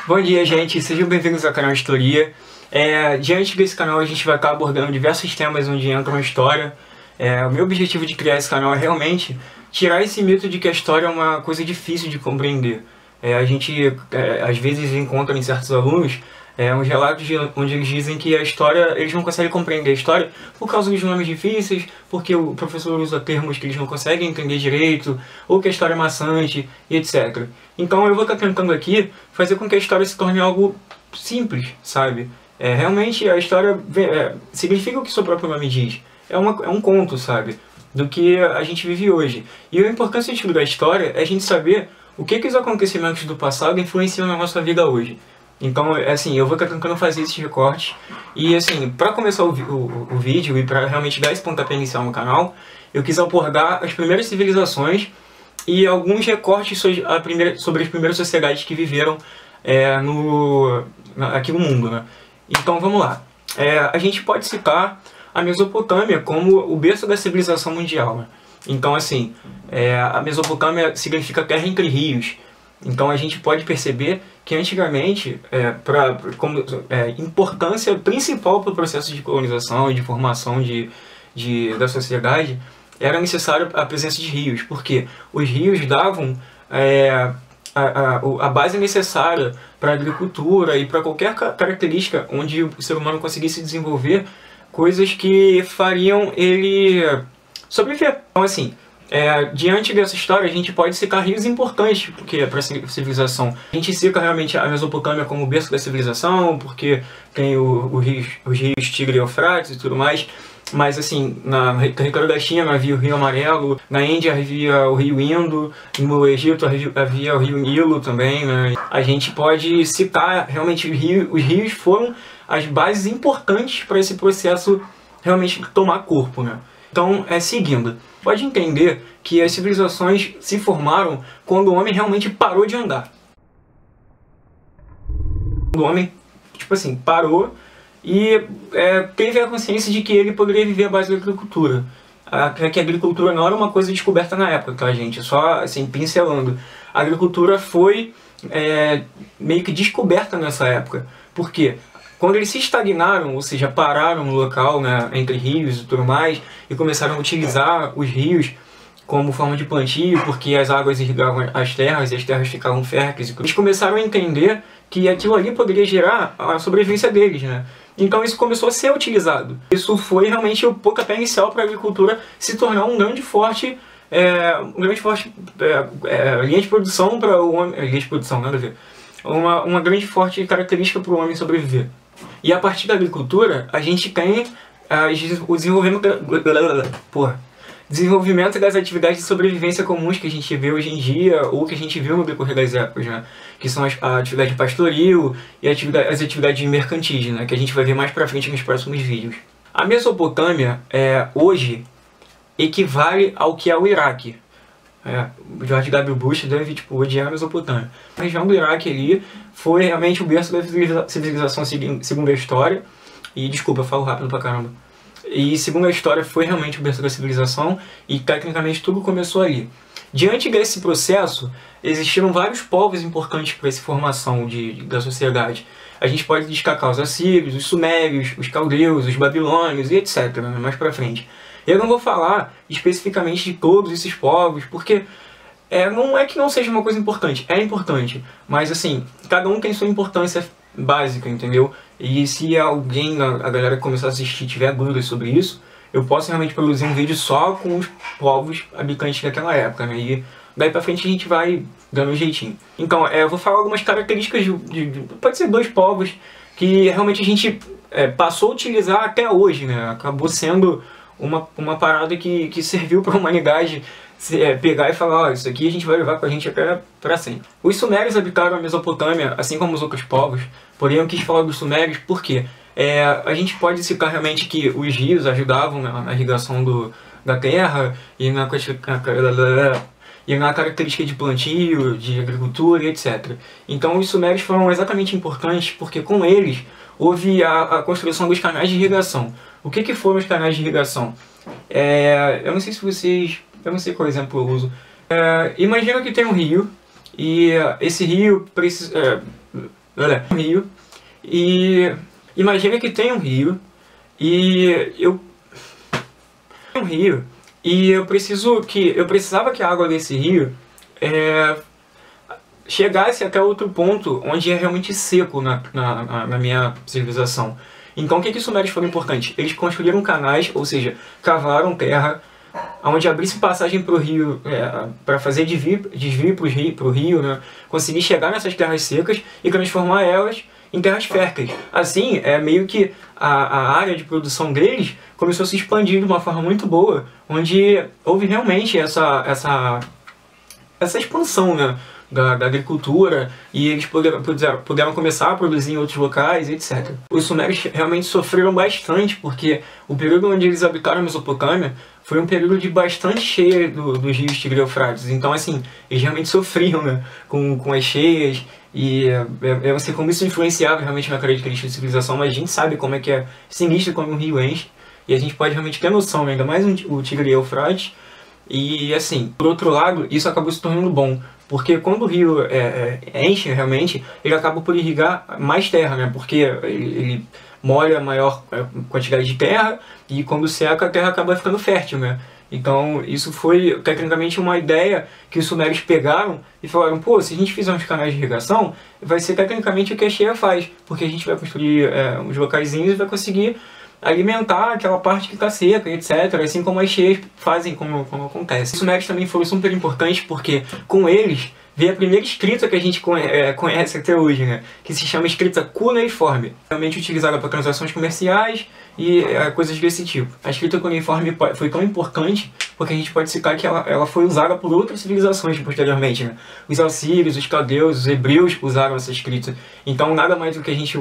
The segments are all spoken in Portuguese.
Bom dia, gente, sejam bem-vindos ao canal Historia. Diante desse canal a gente vai estar abordando diversos temas onde entra uma história. O meu objetivo de criar esse canal é realmente tirar esse mito de que a história é uma coisa difícil de compreender. A gente às vezes encontra em certos alunos uns relatos onde eles dizem que a história, eles não conseguem compreender a história por causa dos nomes difíceis, porque o professor usa termos que eles não conseguem entender direito, ou que a história é maçante, e etc. Então eu vou estar tentando aqui fazer com que a história se torne algo simples, sabe? Realmente a história significa o que seu próprio nome diz. É um conto, sabe? Do que a gente vive hoje. E a importância de estudar a história é a gente saber o que os acontecimentos do passado influenciam na nossa vida hoje. Então, assim, eu vou estar tentando fazer esses recortes. E, assim, para começar o vídeo e para realmente dar esse pontapé inicial no canal, eu quis abordar as primeiras civilizações e alguns recortes sobre as primeiras sociedades que viveram aqui no mundo, né? Então, vamos lá. A gente pode citar a Mesopotâmia como o berço da civilização mundial, né? Então, assim, a Mesopotâmia significa terra entre rios. Então a gente pode perceber que antigamente, como importância principal para o processo de colonização e de formação da sociedade, era necessário a presença de rios, porque os rios davam a base necessária para a agricultura e para qualquer característica onde o ser humano conseguisse desenvolver coisas que fariam ele sobreviver. Então, assim, diante dessa história, a gente pode citar rios importantes porque para a civilização. A gente cita realmente a Mesopotâmia como o berço da civilização, porque tem os rios Tigre e Eufrates e tudo mais. Mas, assim, na território da China havia o Rio Amarelo, na Índia havia o Rio Indo, no Egito havia o Rio Nilo também, né? A gente pode citar realmente os rios foram as bases importantes para esse processo realmente tomar corpo, né? Então, seguindo, pode entender que as civilizações se formaram quando o homem realmente parou de andar. O homem, tipo assim, parou e teve a consciência de que ele poderia viver à base da agricultura. Que a agricultura não era uma coisa descoberta na época, tá, gente? Só, assim, pincelando. A agricultura foi meio que descoberta nessa época. Por quê? Quando eles se estagnaram, ou seja, pararam no local, né, entre rios e tudo mais, e começaram a utilizar os rios como forma de plantio, porque as águas irrigavam as terras e as terras ficavam férteis, eles começaram a entender que aquilo ali poderia gerar a sobrevivência deles, né? Então isso começou a ser utilizado. Isso foi realmente o pontapé inicial para a agricultura se tornar um grande forte linha de produção para o homem, linha de produção, nada a ver, uma grande forte característica para o homem sobreviver. E a partir da agricultura, a gente tem o desenvolvimento das atividades de sobrevivência comuns que a gente vê hoje em dia, ou que a gente viu no decorrer das épocas, né? Que são a atividade pastoril e as atividades mercantis, né? Que a gente vai ver mais pra frente nos próximos vídeos. A Mesopotâmia, hoje, equivale ao que é o Iraque. O George W. Bush deve odiar a Mesopotâmia. A região do Iraque ali foi realmente o berço da civilização segundo a história. E desculpa, eu falo rápido pra caramba. E segundo a história foi realmente o berço da civilização e tecnicamente tudo começou ali. Diante desse processo, existiram vários povos importantes para essa formação da sociedade. A gente pode destacar os assírios, os sumérios, os caldeus, os babilônios e etc. Né, mais pra frente. Eu não vou falar especificamente de todos esses povos, porque não é que não seja uma coisa importante, é importante. Mas assim, cada um tem sua importância básica, entendeu? E se alguém, a galera que começar a assistir, tiver dúvidas sobre isso, eu posso realmente produzir um vídeo só com os povos habitantes daquela época, né? E daí pra frente a gente vai dando um jeitinho. Então, eu vou falar algumas características pode ser 2 povos que realmente a gente passou a utilizar até hoje, né? Acabou sendo uma parada que serviu para a humanidade pegar e falar, isso aqui a gente vai levar com a gente até para sempre. Os sumérios habitaram a Mesopotâmia, assim como os outros povos, porém eu quis falar dos sumérios porque a gente pode citar realmente que os rios ajudavam na irrigação da terra e na característica de plantio, de agricultura e etc. Então os sumérios foram exatamente importantes porque com eles houve a construção dos canais de irrigação. O que foram os canais de irrigação? Eu não sei se vocês... Eu não sei qual exemplo eu uso. Imagina que tem um rio e esse rio olha, um rio, e imagina que tem um rio, e eu precisava que a água desse rio chegasse até outro ponto onde é realmente seco na minha civilização. Então o que os sumérios foram importantes? Eles construíram canais, ou seja, cavaram terra, onde abrisse passagem para o rio, para fazer desvio para o rio, né? Conseguir chegar nessas terras secas e transformar elas em terras férteis. Assim, meio que a área de produção deles começou a se expandir de uma forma muito boa, onde houve realmente essa expansão, né, da agricultura, e eles puderam começar a produzir em outros locais, etc. Os sumérios realmente sofreram bastante, porque o período onde eles habitaram a Mesopotâmia foi um período de bastante cheia dos rios Tigre e Eufrates. Então, assim, eles realmente sofriam, né, com as cheias, e eu não sei como isso influenciava realmente na característica de civilização, mas a gente sabe como é que é sinistro quando um rio enche, e a gente pode realmente ter noção, né, ainda mais o Tigre e Eufrates. E assim, por outro lado, isso acabou se tornando bom, porque quando o rio enche realmente, ele acaba por irrigar mais terra, né? Porque ele molha a maior quantidade de terra, e quando seca a terra acaba ficando fértil, né? Então isso foi tecnicamente uma ideia que os sumérios pegaram e falaram: pô, se a gente fizer uns canais de irrigação, vai ser tecnicamente o que a cheia faz, porque a gente vai construir uns locaizinhos e vai conseguir alimentar aquela parte que está seca, etc. Assim como as cheias fazem, como acontece. Os sumérios também foram super importantes porque com eles veio a primeira escrita que a gente conhece até hoje, né? Que se chama escrita cuneiforme. Realmente utilizada para transações comerciais e coisas desse tipo. A escrita cuneiforme foi tão importante porque a gente pode citar que ela foi usada por outras civilizações posteriormente, né? Os assírios, os caldeus, os hebreus usaram essa escrita. Então nada mais do que a gente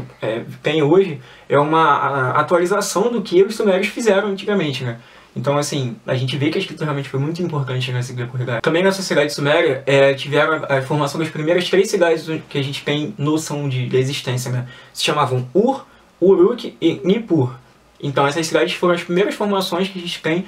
tem hoje é uma atualização do que os sumérios fizeram antigamente, né? Então, assim, a gente vê que a escrita realmente foi muito importante nessa decorrida. Também na sociedade suméria tiveram a formação das primeiras 3 cidades que a gente tem noção de existência, né? Se chamavam Ur, Uruk e Nippur. Então essas cidades foram as primeiras formações que a gente tem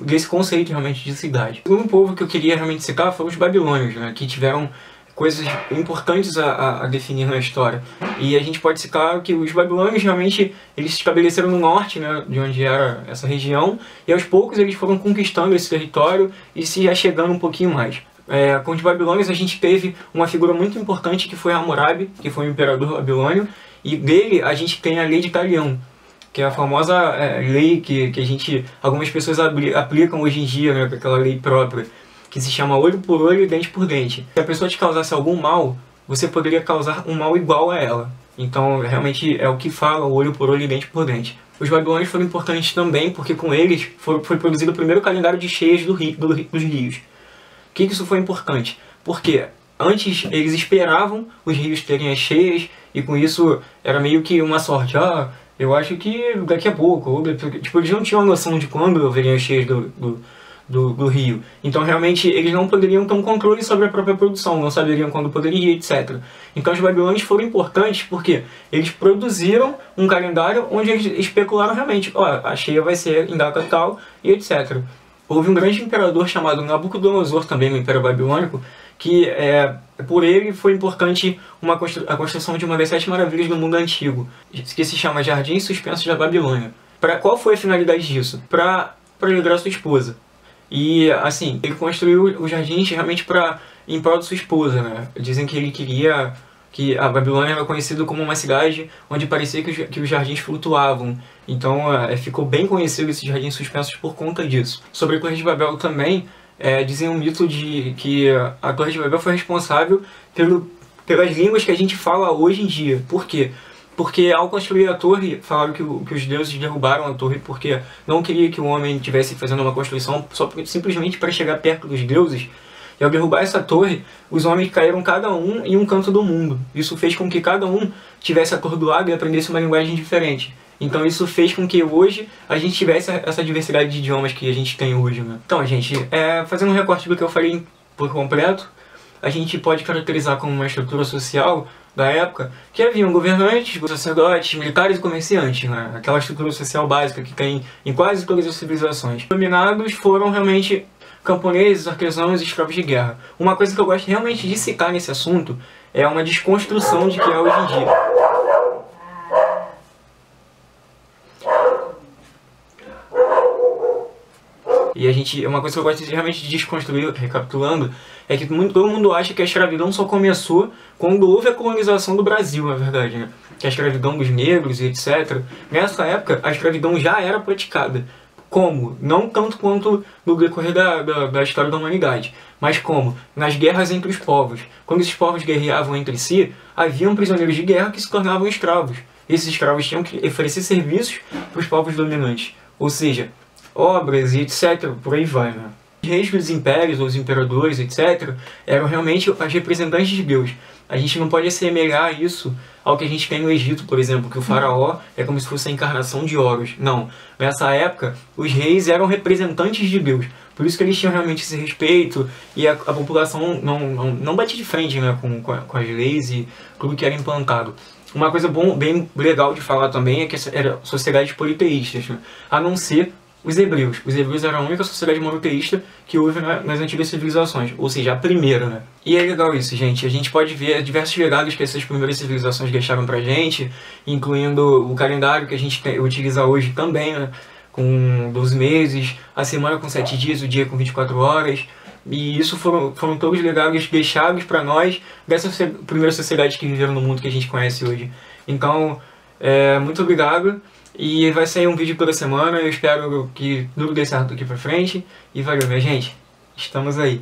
desse conceito realmente de cidade. O segundo povo que eu queria realmente citar foram os babilônios, né? Que tiveram coisas importantes a definir na história. E a gente pode citar que os babilônios realmente eles se estabeleceram no norte, né, de onde era essa região, e aos poucos eles foram conquistando esse território e se achegando um pouquinho mais. Com os babilônios a gente teve uma figura muito importante que foi Hammurabi, que foi o imperador babilônio, e dele a gente tem a lei de Talião, que é a famosa lei que algumas pessoas aplicam hoje em dia, né, aquela lei própria, que se chama olho por olho e dente por dente. Se a pessoa te causasse algum mal, você poderia causar um mal igual a ela. Então, realmente é o que fala o olho por olho e dente por dente. Os babilônios foram importantes também porque com eles foi produzido o primeiro calendário de cheias dos rios. Por que isso foi importante? Porque antes eles esperavam os rios terem as cheias e com isso era meio que uma sorte. Eu acho que daqui a pouco. Tipo, eles não tinham noção de quando haveriam as cheias do rio. Então realmente eles não poderiam ter um controle sobre a própria produção, não saberiam quando poderia, etc. Então os babilônios foram importantes porque eles produziram um calendário onde eles especularam realmente, a cheia vai ser em data tal e etc. Houve um grande imperador chamado Nabucodonosor também no Império Babilônico, que por ele foi importante a construção de uma das 7 maravilhas do mundo antigo, que se chama Jardins Suspensos da Babilônia. Qual foi a finalidade disso? Para livrar sua esposa. E assim, ele construiu os jardins realmente em prol de sua esposa, né? Dizem que ele queria que a Babilônia era conhecida como uma cidade onde parecia que os jardins flutuavam. Então ficou bem conhecido esses jardins suspensos por conta disso. Sobre a Torre de Babel também, dizem um mito de que a Torre de Babel foi responsável pelas línguas que a gente fala hoje em dia. Por quê? Porque ao construir a torre, falaram que os deuses derrubaram a torre porque não queria que o homem estivesse fazendo uma construção simplesmente para chegar perto dos deuses. E ao derrubar essa torre, os homens caíram cada um em um canto do mundo. Isso fez com que cada um tivesse atordoado e aprendesse uma linguagem diferente. Então isso fez com que hoje a gente tivesse essa diversidade de idiomas que a gente tem hoje, né? Então, gente, fazendo um recorte do que eu falei por completo, a gente pode caracterizar como uma estrutura social da época que haviam governantes, sacerdotes, militares e comerciantes, né? Aquela estrutura social básica que tem em quase todas as civilizações. Os dominados foram realmente camponeses, artesãos e escravos de guerra. Uma coisa que eu gosto realmente de citar nesse assunto é uma desconstrução de que é hoje em dia. E uma coisa que eu gosto realmente de desconstruir, recapitulando, é que todo mundo acha que a escravidão só começou quando houve a colonização do Brasil, na verdade, né? Que a escravidão dos negros e etc. Nessa época, a escravidão já era praticada. Como? Não tanto quanto no decorrer da história da humanidade, mas como? Nas guerras entre os povos. Quando esses povos guerreavam entre si, haviam prisioneiros de guerra que se tornavam escravos. Esses escravos tinham que oferecer serviços para os povos dominantes. Ou seja, obras e etc, por aí vai, né? Os reis dos impérios, ou os imperadores, etc, eram realmente os representantes de Deus. A gente não pode assemelhar isso ao que a gente tem no Egito, por exemplo, que o faraó é como se fosse a encarnação de Horus. Não. Nessa época, os reis eram representantes de Deus. Por isso que eles tinham realmente esse respeito e a população não batia de frente, né, com as leis e tudo que era implantado. Uma coisa bem legal de falar também é que eram sociedades politeístas, né? A não ser os hebreus. Os hebreus eram a única sociedade monoteísta que houve nas antigas civilizações, ou seja, a primeira, né? E é legal isso, gente. A gente pode ver diversos legados que essas primeiras civilizações deixaram pra gente, incluindo o calendário que a gente utiliza hoje também, né? Com 12 meses, a semana com 7 dias, o dia com 24 horas. E isso foram todos legados deixados para nós dessa primeira sociedade que viveram no mundo que a gente conhece hoje. Então, muito obrigado. E vai sair um vídeo toda semana, eu espero que tudo dê certo daqui pra frente. E valeu, minha gente. Estamos aí.